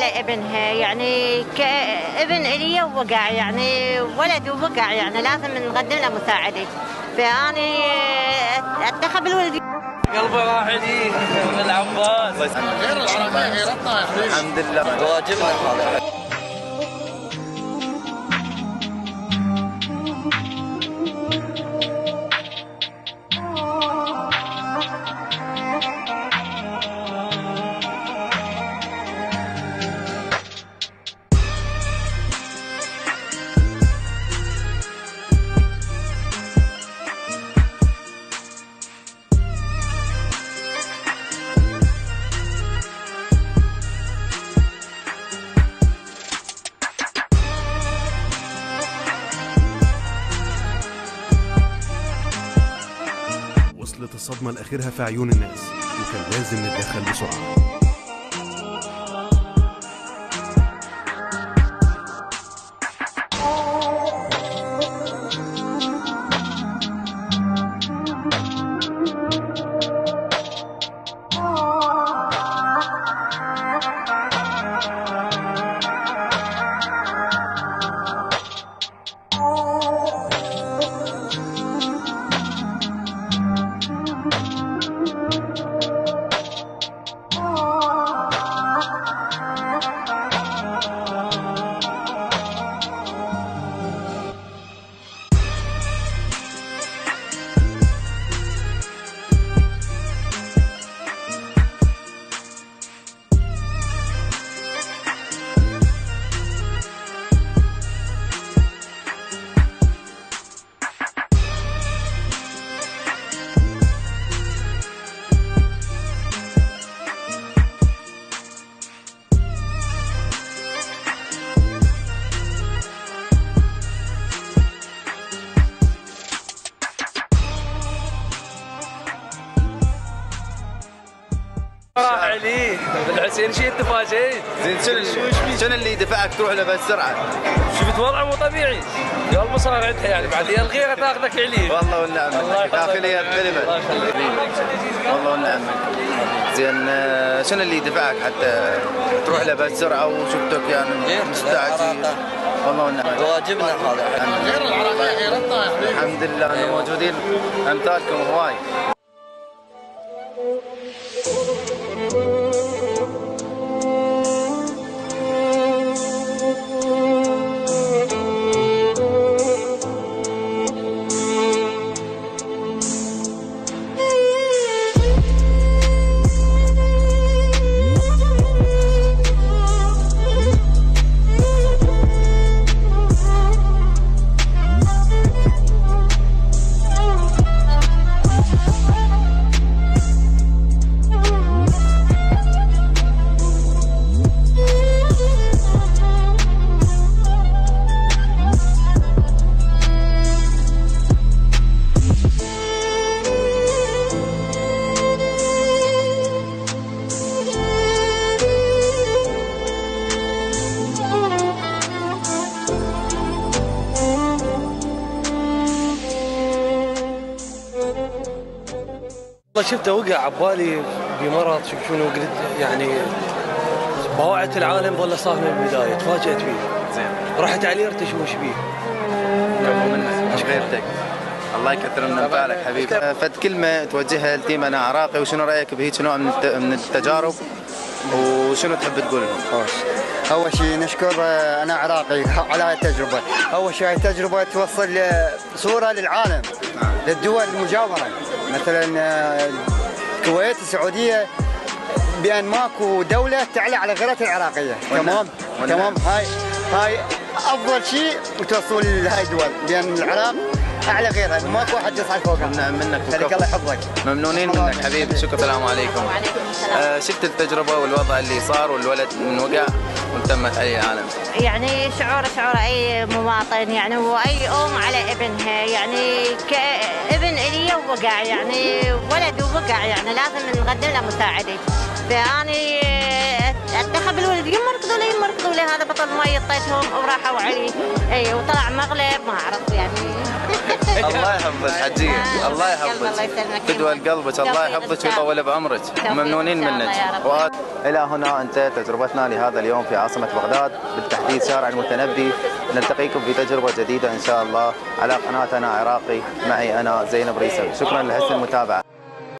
على ابنها، يعني كابن إلي ووقع، يعني ولد ووقع، يعني لازم نقدم له مساعدة. فأنا أتخذ الولد قلبه راح لي من العباس. غير العربية غيرتنا يا حبيبي. الحمد لله واجبنا هذا. وصلت الصدمة لآخرها في عيون الناس، وكان لازم نتدخل بسرعة. راح عليه بالحسين شيء تفاجئت. زين شنو اللي دفعك تروح له بهالسرعه؟ شفت وضعه مو طبيعي. قال مصارعتها يعني بعد هي الغيره تاخذك عليه. والله والنعم داخليه الكلمه. الله يخليك. والله والنعم. زين شنو اللي دفعك حتى تروح له بهالسرعه وشفتك يعني مستعجل؟ والله والنعم واجبنا هذا. غير العربية غيرتنا يا حبيبي. الحمد لله انه موجودين امثالكم هواي. والله شفته وقع عبالي بمرض، شوف شنو قلت يعني بواعة العالم ولا صار من البدايه، تفاجأت فيه. زين رحت عليه ارتش وش بيه. كفو منك مش غيرتك. الله يكثر من امثالك حبيبي. فد كلمه توجهها لتيم انا عراقي، وشنو رايك بهيك نوع من التجارب وشنو تحب تقول لهم؟ أول شيء نشكر أنا عراقي على هاي التجربة. أول شيء هاي التجربة توصل صورة للعالم، للدول المجاورة، مثلا الكويت، السعودية، بأن ماكو دولة تعلى على غيرتها العراقية. تمام. هاي أفضل شيء توصل لهاي الدول، بأن العراق اعلى غيرها، ماكو واحد يصعد فوقها. نعم منك خليك الله يحفظك. ممنونين منك حبيبي. شكرا. السلام عليكم. وعليكم السلام. شفت التجربه والوضع اللي صار والولد من وقع وتمت عليه العالم. يعني شعور اي مواطن، يعني واي ام على ابنها، يعني كابن إلي ووقع، يعني ولد ووقع، يعني لازم نقدم له مساعده. فاني اتخذ الولد يمركضوا له هذا بطل مي، طيتهم وراحوا عليه. اي وطلع مغلب ما اعرف يعني. الله يحفظك حجيه، الله يحفظك، فدوى لقلبك، الله يحفظك ويطول بعمرك، ممنونين منك. الى هنا انتهت تجربتنا لهذا اليوم في عاصمه بغداد، بالتحديد شارع المتنبي. نلتقيكم في تجربه جديده ان شاء الله على قناتنا عراقي، معي انا زينب ريسل. شكرا لحسن المتابعه.